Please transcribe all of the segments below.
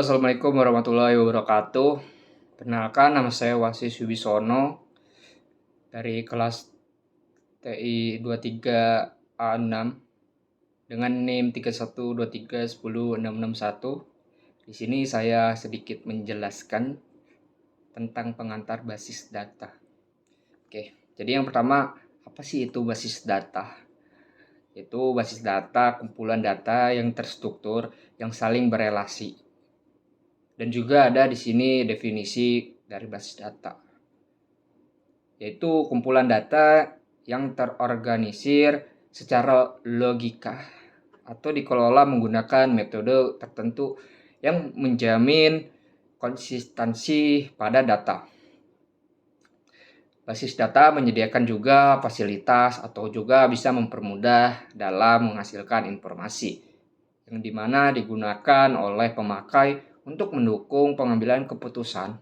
Halo, Assalamualaikum warahmatullahi wabarakatuh. Perkenalkan, nama saya Wasis Wibisono dari kelas TI 23A6 dengan NIM 3123106661. Di sini saya sedikit menjelaskan tentang pengantar basis data. Oke, jadi yang pertama, apa sih itu basis data? Itu basis data, kumpulan data yang terstruktur, yang saling berelasi. Dan juga ada di sini definisi dari basis data, yaitu kumpulan data yang terorganisir secara logika atau dikelola menggunakan metode tertentu yang menjamin konsistensi pada data. Basis data menyediakan juga fasilitas atau juga bisa mempermudah dalam menghasilkan informasi, yang dimana digunakan oleh pemakai untuk mendukung pengambilan keputusan.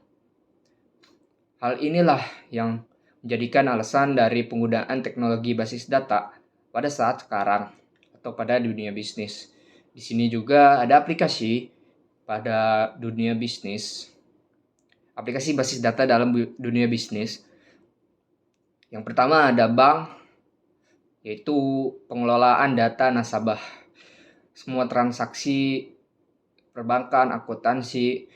Hal inilah yang menjadikan alasan dari penggunaan teknologi basis data pada saat sekarang atau pada dunia bisnis. Di sini juga ada aplikasi pada dunia bisnis. Aplikasi basis data dalam dunia bisnis. Yang pertama ada bank, yaitu pengelolaan data nasabah. Semua transaksi perbankan, akuntansi,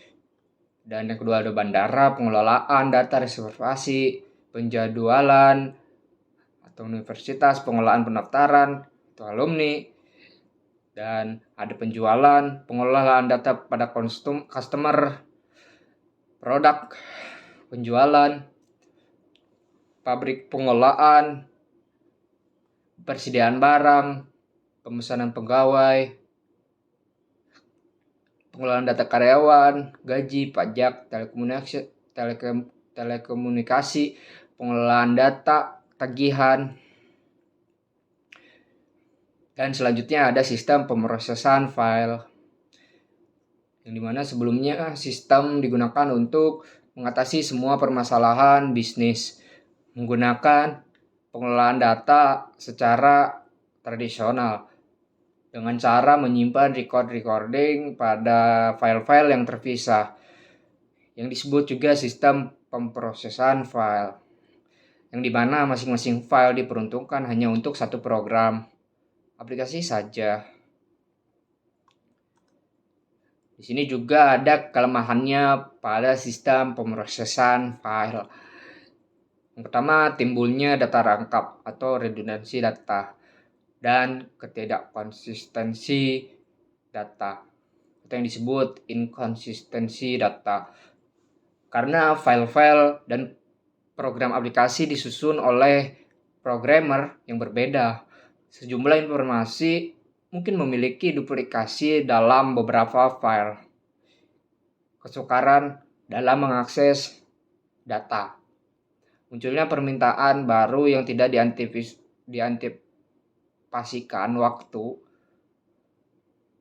dan yang kedua ada bandara, pengelolaan data reservasi, penjadwalan, atau universitas, pengelolaan pendaftaran, atau alumni, dan ada penjualan, pengelolaan data pada customer, produk, penjualan, pabrik pengelolaan, persediaan barang, pemesanan pegawai, pengelolaan data karyawan, gaji, pajak, telekomunikasi, pengelolaan data, tagihan. Dan selanjutnya ada sistem pemrosesan file, yang dimana sebelumnya sistem digunakan untuk mengatasi semua permasalahan bisnis menggunakan pengelolaan data secara tradisional, dengan cara menyimpan recording pada file-file yang terpisah, yang disebut juga sistem pemrosesan file, yang dimana masing-masing file diperuntukkan hanya untuk satu program aplikasi saja. Di sini juga ada kelemahannya pada sistem pemrosesan file. Yang pertama, timbulnya data rangkap atau redundansi data dan ketidakkonsistensi data, atau yang disebut inkonsistensi data, karena file-file dan program aplikasi disusun oleh programmer yang berbeda. Sejumlah informasi mungkin memiliki duplikasi dalam beberapa file, kesukaran dalam mengakses data, munculnya permintaan baru yang tidak diantisipasikan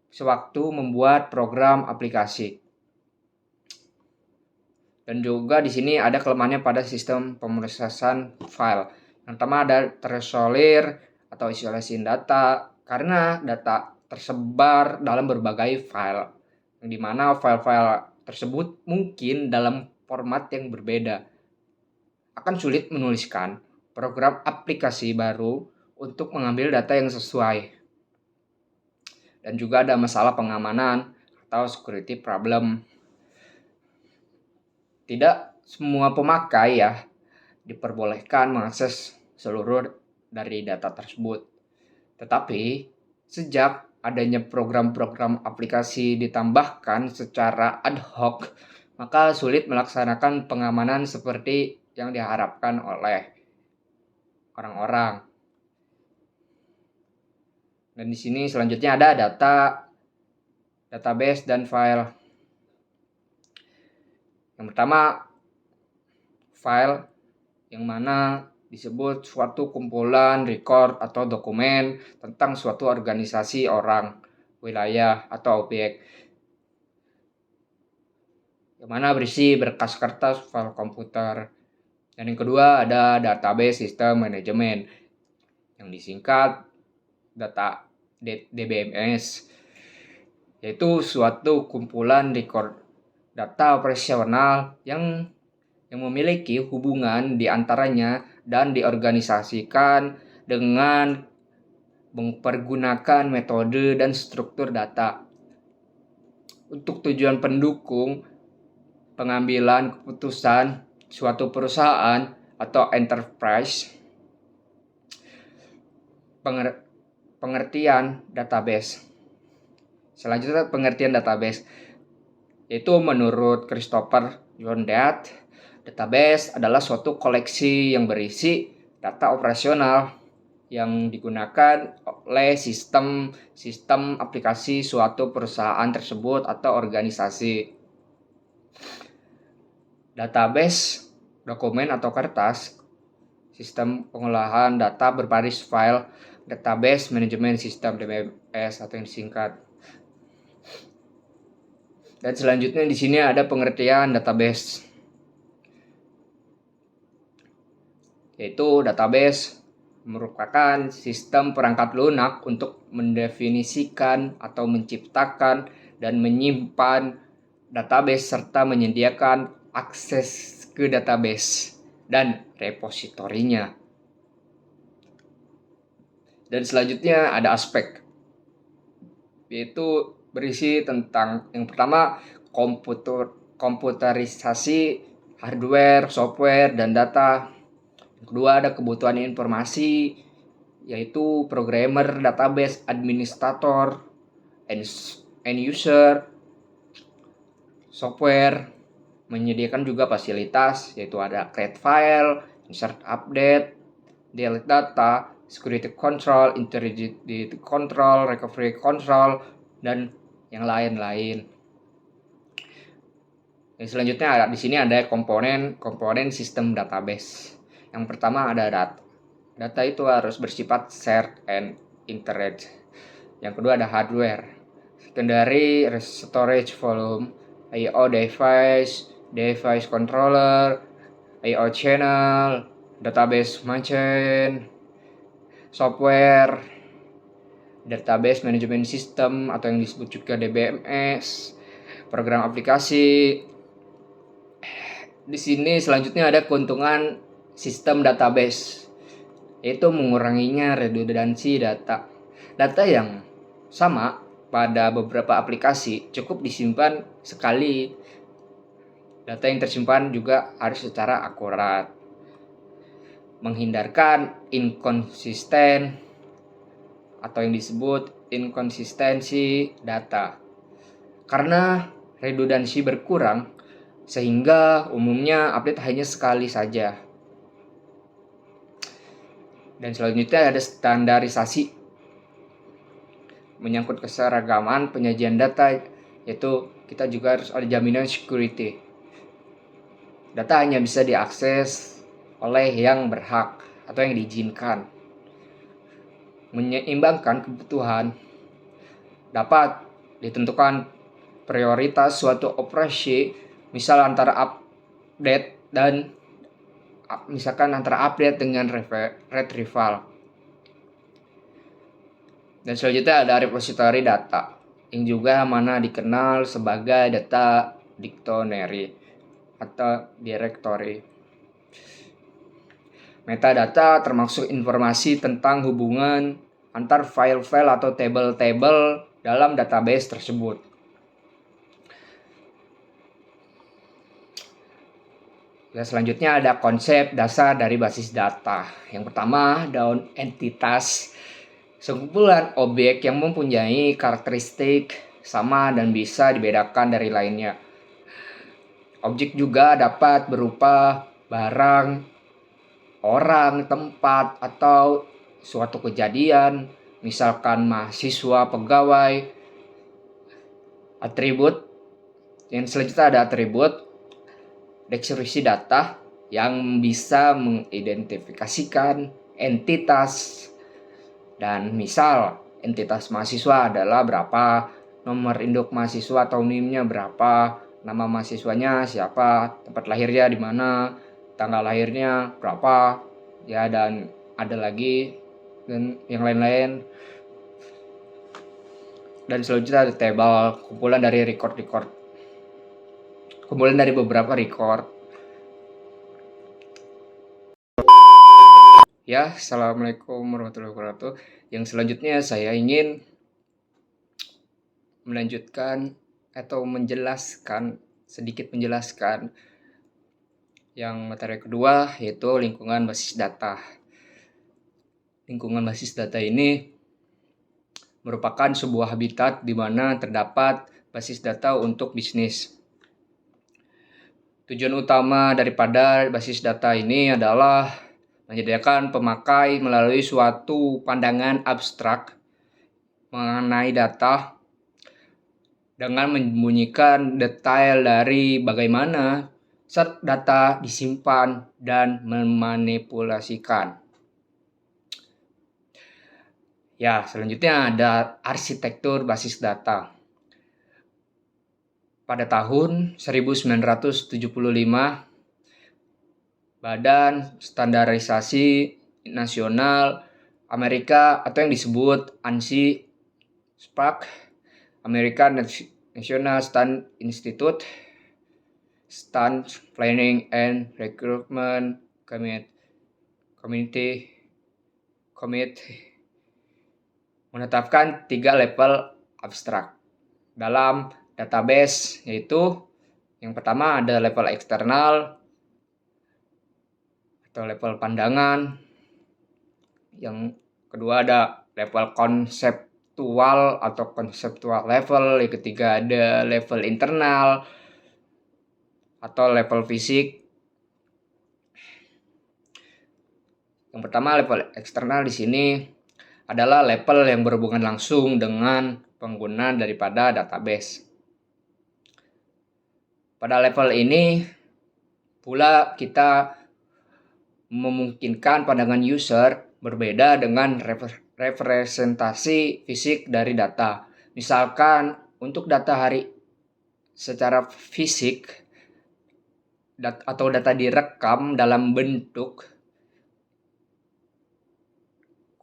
sewaktu membuat program aplikasi. Dan juga di sini ada kelemahannya pada sistem pemrosesan file. Yang pertama ada terisolir atau isolasi data, karena data tersebar dalam berbagai file, yang dimana file-file tersebut mungkin dalam format yang berbeda. Akan sulit menuliskan program aplikasi baru untuk mengambil data yang sesuai. Dan juga ada masalah pengamanan atau security problem. Tidak semua pemakai diperbolehkan mengakses seluruh dari data tersebut. Tetapi sejak adanya program-program aplikasi ditambahkan secara ad hoc, maka sulit melaksanakan pengamanan seperti yang diharapkan oleh orang-orang. Dan di sini selanjutnya ada database dan file. Yang pertama, file, yang mana disebut suatu kumpulan record atau dokumen tentang suatu organisasi, orang, wilayah, atau objek, yang mana berisi berkas kertas, file komputer. Dan yang kedua ada database sistem manajemen, yang disingkat DBMS. yaitu suatu kumpulan record data operasional yang memiliki hubungan di antaranya dan diorganisasikan dengan mempergunakan metode dan struktur data untuk tujuan pendukung pengambilan keputusan suatu perusahaan atau enterprise. Pengertian database. Selanjutnya pengertian database, yaitu menurut Christopher John Date, database adalah suatu koleksi yang berisi data operasional yang digunakan oleh sistem aplikasi suatu perusahaan tersebut atau organisasi. Database, dokumen atau kertas, sistem pengolahan data berbasis file, database management system DMS atau yang disingkat. Dan selanjutnya di sini ada pengertian database, yaitu database merupakan sistem perangkat lunak untuk mendefinisikan atau menciptakan dan menyimpan database serta menyediakan akses ke database dan repositorinya. Dan selanjutnya ada aspek, yaitu berisi tentang yang pertama komputerisasi hardware, software, dan data. Yang kedua ada kebutuhan informasi, yaitu programmer, database, administrator, end user, software. Menyediakan juga fasilitas, yaitu ada create file, insert update, delete data, security control, integrity control, recovery control, dan yang lain-lain. Yang selanjutnya ada di sini ada komponen sistem database. Yang pertama ada data. Data itu harus bersifat shared and internet. Yang kedua ada hardware, secondary storage volume, I/O device controller, I/O channel, database machine, software, database management system atau yang disebut juga DBMS, program aplikasi. Di sini selanjutnya ada keuntungan sistem database, yaitu menguranginya redundansi data. Data yang sama pada beberapa aplikasi cukup disimpan sekali. Data yang tersimpan juga harus secara akurat. Menghindarkan inkonsisten atau yang disebut inkonsistensi data. Karena redundansi berkurang, sehingga umumnya update hanya sekali saja. Dan selanjutnya ada standarisasi, menyangkut keseragaman penyajian data, yaitu kita juga harus ada jaminan security. Data hanya bisa diakses oleh yang berhak atau yang diizinkan. Menyeimbangkan kebutuhan, dapat ditentukan prioritas suatu operasi, misal antara update dan misalkan antara update dengan retrieval. Dan selanjutnya ada repository data, yang juga mana dikenal sebagai data dictionary atau directory. Metadata termasuk informasi tentang hubungan antar file-file atau table-table dalam database tersebut. Dan selanjutnya ada konsep dasar dari basis data. Yang pertama, daun entitas, sekumpulan objek yang mempunyai karakteristik sama dan bisa dibedakan dari lainnya. Objek juga dapat berupa barang, orang, tempat, atau suatu kejadian, misalkan mahasiswa, pegawai. Atribut, yang selanjutnya ada atribut, deskripsi data yang bisa mengidentifikasikan entitas. Dan misal entitas mahasiswa adalah berapa, nomor induk mahasiswa atau NIM-nya berapa, nama mahasiswanya siapa, tempat lahirnya di mana, tanggal lahirnya berapa, ya, dan ada lagi dan yang lain-lain. dan selanjutnya ada table, kumpulan dari beberapa record. Ya, assalamualaikum warahmatullahi wabarakatuh. Yang selanjutnya saya ingin melanjutkan atau sedikit menjelaskan yang materi kedua, yaitu lingkungan basis data. Lingkungan basis data ini merupakan sebuah habitat di mana terdapat basis data untuk bisnis. Tujuan utama daripada basis data ini adalah menyediakan pemakai melalui suatu pandangan abstrak mengenai data dengan menyembunyikan detail dari bagaimana data disimpan dan memanipulasikan. Ya, selanjutnya ada arsitektur basis data. Pada tahun 1975, Badan Standarisasi Nasional Amerika atau yang disebut ANSI, SPAC, American National Stand Institute, Stand Planning and Recruitment Committee menetapkan 3 level abstrak dalam database, yaitu yang pertama ada level eksternal atau level pandangan, yang kedua ada level konseptual atau konseptual level, yang ketiga ada level internal atau level fisik. Yang pertama level eksternal di sini adalah level yang berhubungan langsung dengan pengguna daripada database. Pada level ini pula kita memungkinkan pandangan user berbeda dengan representasi fisik dari data. Misalkan untuk data secara fisik atau data direkam dalam bentuk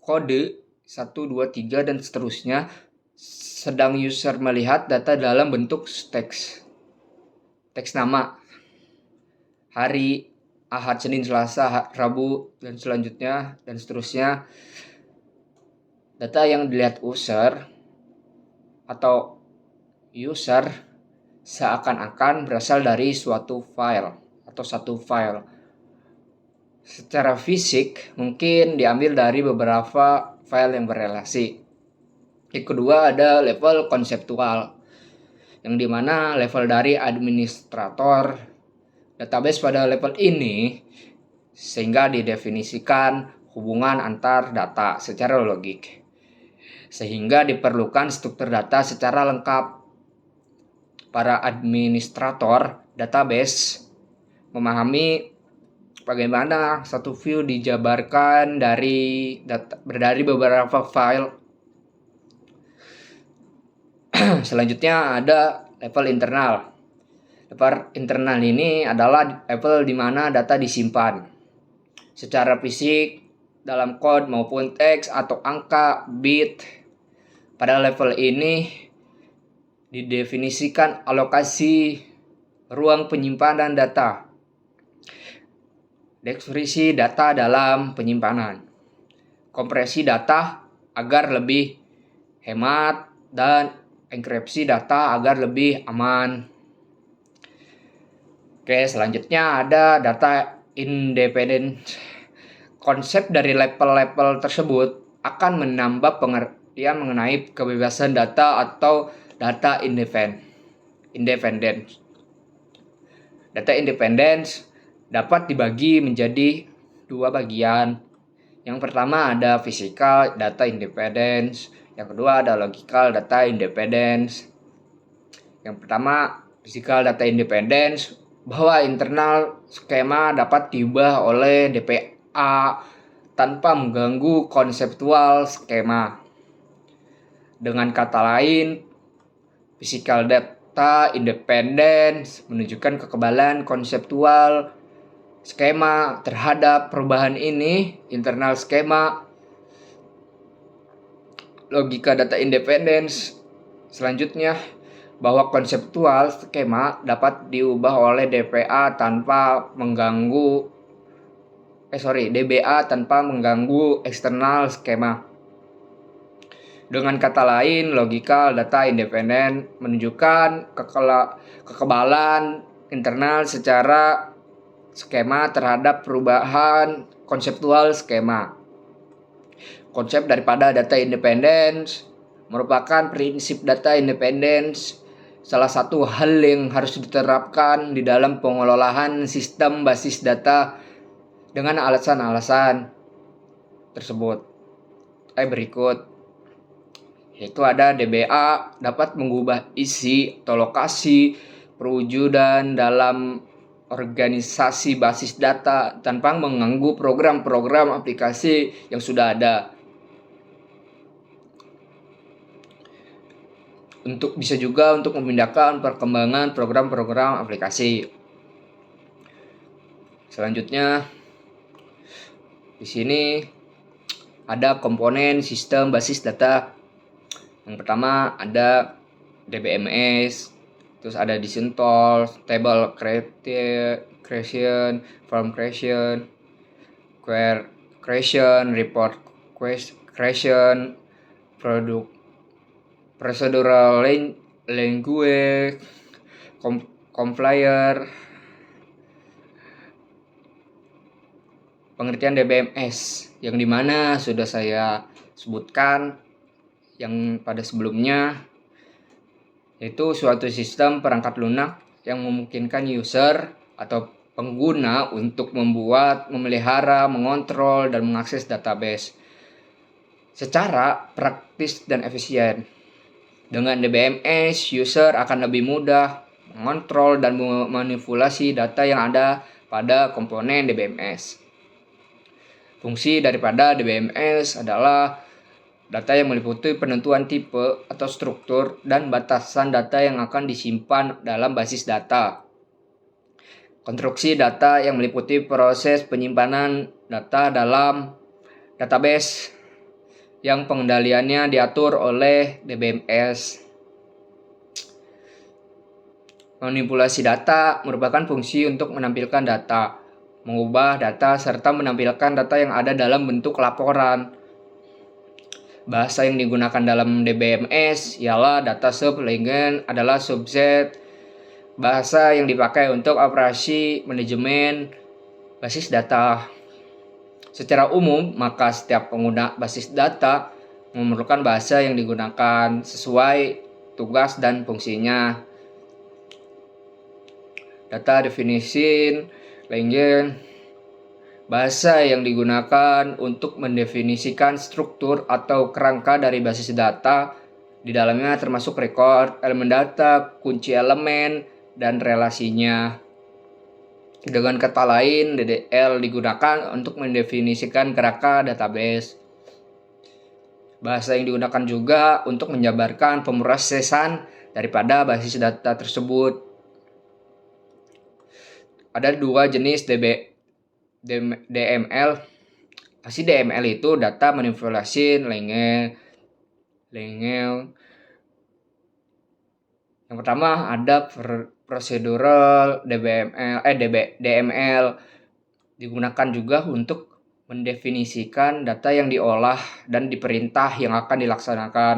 kode 1, 2, 3 dan seterusnya, sedang user melihat data dalam bentuk teks nama, hari, Ahad, Senin, Selasa, Rabu, dan selanjutnya, dan seterusnya. Data yang dilihat user seakan-akan berasal dari suatu file atau satu file. Secara fisik mungkin diambil dari beberapa file yang berrelasi. Yang kedua ada level konseptual, yang dimana level dari administrator database pada level ini sehingga didefinisikan hubungan antar data secara logik, sehingga diperlukan struktur data secara lengkap. Para administrator database memahami bagaimana satu view dijabarkan dari beberapa file. Selanjutnya ada level internal. Level internal ini adalah level di mana data disimpan secara fisik dalam kode maupun teks atau angka, bit. Pada level ini didefinisikan alokasi ruang penyimpanan data, deskripsi data dalam penyimpanan, kompresi data agar lebih hemat, dan enkripsi data agar lebih aman. Oke, selanjutnya ada data independen. Konsep dari level-level tersebut akan menambah pengertian mengenai kebebasan data atau data independen. Data independen dapat dibagi menjadi 2 bagian. Yang pertama ada physical data independence, yang kedua ada logical data independence. Yang pertama, physical data independence, bahwa internal skema dapat diubah oleh DPA tanpa mengganggu konseptual skema. Dengan kata lain, physical data independence menunjukkan kekebalan konseptual skema terhadap perubahan ini. Internal skema, logika data independence Selanjutnya, bahwa konseptual skema dapat diubah oleh DBA tanpa mengganggu eksternal skema. Dengan kata lain, logika data independen menunjukkan kekebalan internal secara skema terhadap perubahan konseptual skema. Konsep daripada data independence merupakan prinsip data independence, salah satu hal yang harus diterapkan di dalam pengelolaan sistem basis data dengan alasan-alasan tersebut. Berikut yaitu ada DBA dapat mengubah isi atau lokasi perwujudan dalam organisasi basis data tanpa mengganggu program-program aplikasi yang sudah ada. Bisa juga untuk memindahkan perkembangan program-program aplikasi. Selanjutnya, di sini ada komponen sistem basis data. Yang pertama ada DBMS, terus ada disentol, table creation, form creation, query creation, report creation, product procedural language, compiler. Pengertian DBMS yang dimana sudah saya sebutkan yang pada sebelumnya, yaitu suatu sistem perangkat lunak yang memungkinkan user atau pengguna untuk membuat, memelihara, mengontrol, dan mengakses database secara praktis dan efisien. Dengan DBMS, user akan lebih mudah mengontrol dan memanipulasi data yang ada pada komponen DBMS. Fungsi daripada DBMS adalah data yang meliputi penentuan tipe atau struktur dan batasan data yang akan disimpan dalam basis data. Konstruksi data yang meliputi proses penyimpanan data dalam database yang pengendaliannya diatur oleh DBMS. Manipulasi data merupakan fungsi untuk menampilkan data, mengubah data, serta menampilkan data yang ada dalam bentuk laporan. Bahasa yang digunakan dalam DBMS ialah data sub, language adalah subset. Bahasa yang dipakai untuk operasi manajemen basis data. Secara umum, maka setiap pengguna basis data memerlukan bahasa yang digunakan sesuai tugas dan fungsinya. Data definition, language, bahasa yang digunakan untuk mendefinisikan struktur atau kerangka dari basis data. Di dalamnya termasuk record, elemen data, kunci elemen, dan relasinya. Dengan kata lain, DDL digunakan untuk mendefinisikan kerangka database. Bahasa yang digunakan juga untuk menjabarkan pemrosesan daripada basis data tersebut. Ada dua jenis DML. Pasti DML itu data manipulasi language. Yang pertama ada procedural DML digunakan juga untuk mendefinisikan data yang diolah dan diperintah yang akan dilaksanakan.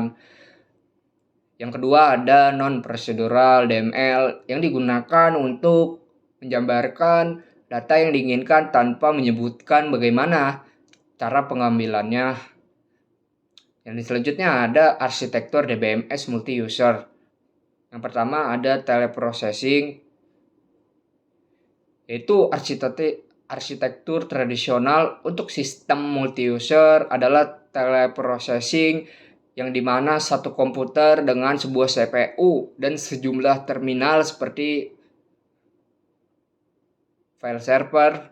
Yang kedua ada non-procedural DML yang digunakan untuk menjabarkan data yang diinginkan tanpa menyebutkan bagaimana cara pengambilannya. Yang selanjutnya ada arsitektur DBMS multi-user. Yang pertama ada teleprocessing, yaitu arsitektur tradisional untuk sistem multi-user adalah teleprocessing yang dimana satu komputer dengan sebuah CPU dan sejumlah terminal seperti file server,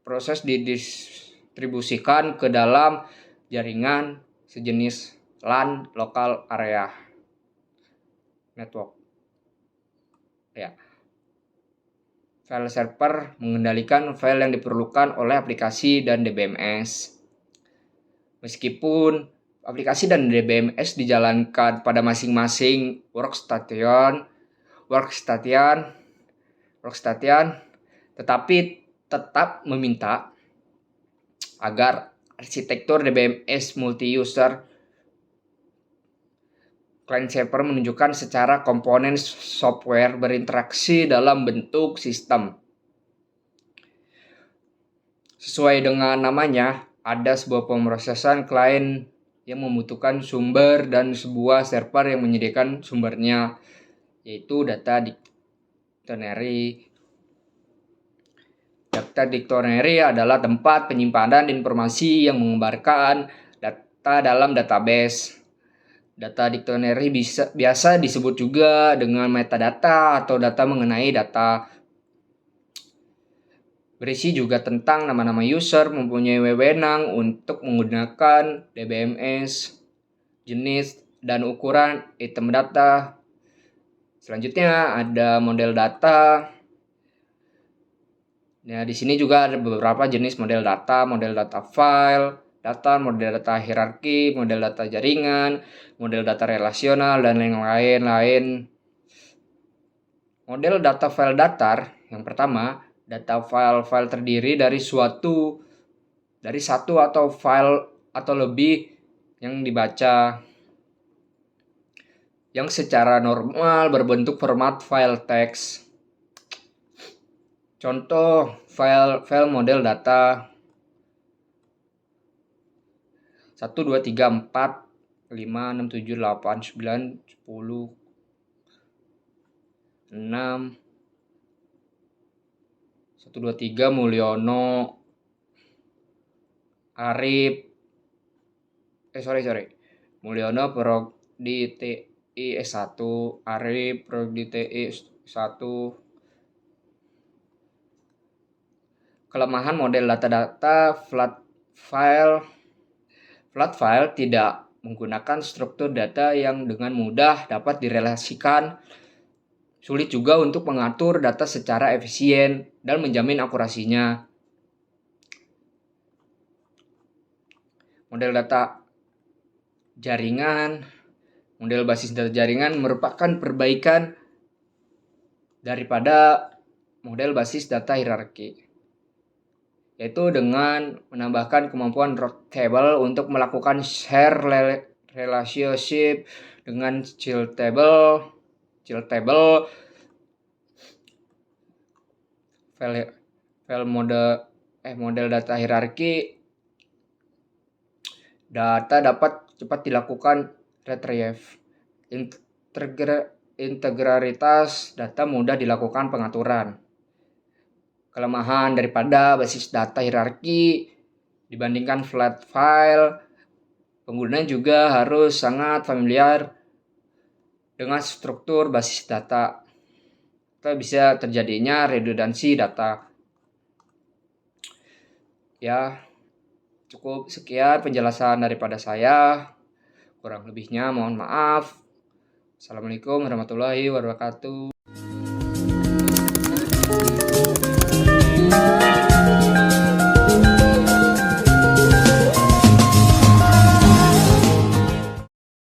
proses didistribusikan ke dalam jaringan sejenis LAN, local area network. File server mengendalikan file yang diperlukan oleh aplikasi dan DBMS. Meskipun aplikasi dan DBMS dijalankan pada masing-masing workstation, tetapi tetap meminta agar arsitektur DBMS multi-user client server menunjukkan secara komponen software berinteraksi dalam bentuk sistem. Sesuai dengan namanya, ada sebuah pemrosesan klien yang membutuhkan sumber dan sebuah server yang menyediakan sumbernya, yaitu data dictionary. Data dictionary adalah tempat penyimpanan informasi yang menggambarkan data dalam database. Data dictionary biasa disebut juga dengan metadata atau data mengenai data. Berisi juga tentang nama-nama user, mempunyai wewenang untuk menggunakan DBMS, jenis dan ukuran item data. Selanjutnya ada model data. Nah, di sini juga ada beberapa jenis model data file, model data hierarki, model data jaringan, model data relasional, dan lain-lain. Model data file datar, yang pertama, data file terdiri dari satu atau file atau lebih yang dibaca, yang secara normal berbentuk format file teks. Contoh file model data 1, 2, 3, 4, 5, 6, 7, 8, 9, 10, 6, 1, 2, 3 Mulyono, Arif, Mulyono Prodi TI S1, Arif Prodi TI S1. Kelemahan model data flat file tidak menggunakan struktur data yang dengan mudah dapat direlasikan. Sulit juga untuk mengatur data secara efisien dan menjamin akurasinya. Model data jaringan, model basis data jaringan merupakan perbaikan daripada model basis data hierarki, yaitu dengan menambahkan kemampuan route table untuk melakukan share relationship dengan child table, file model data hierarki. Data dapat cepat dilakukan retrieve. Integritas data mudah dilakukan pengaturan. Kelemahan daripada basis data hierarki dibandingkan flat file, pengguna juga harus sangat familiar dengan struktur basis data. Atau bisa terjadinya redundansi data. Ya, cukup sekian penjelasan daripada saya. Kurang lebihnya mohon maaf. Assalamualaikum warahmatullahi wabarakatuh.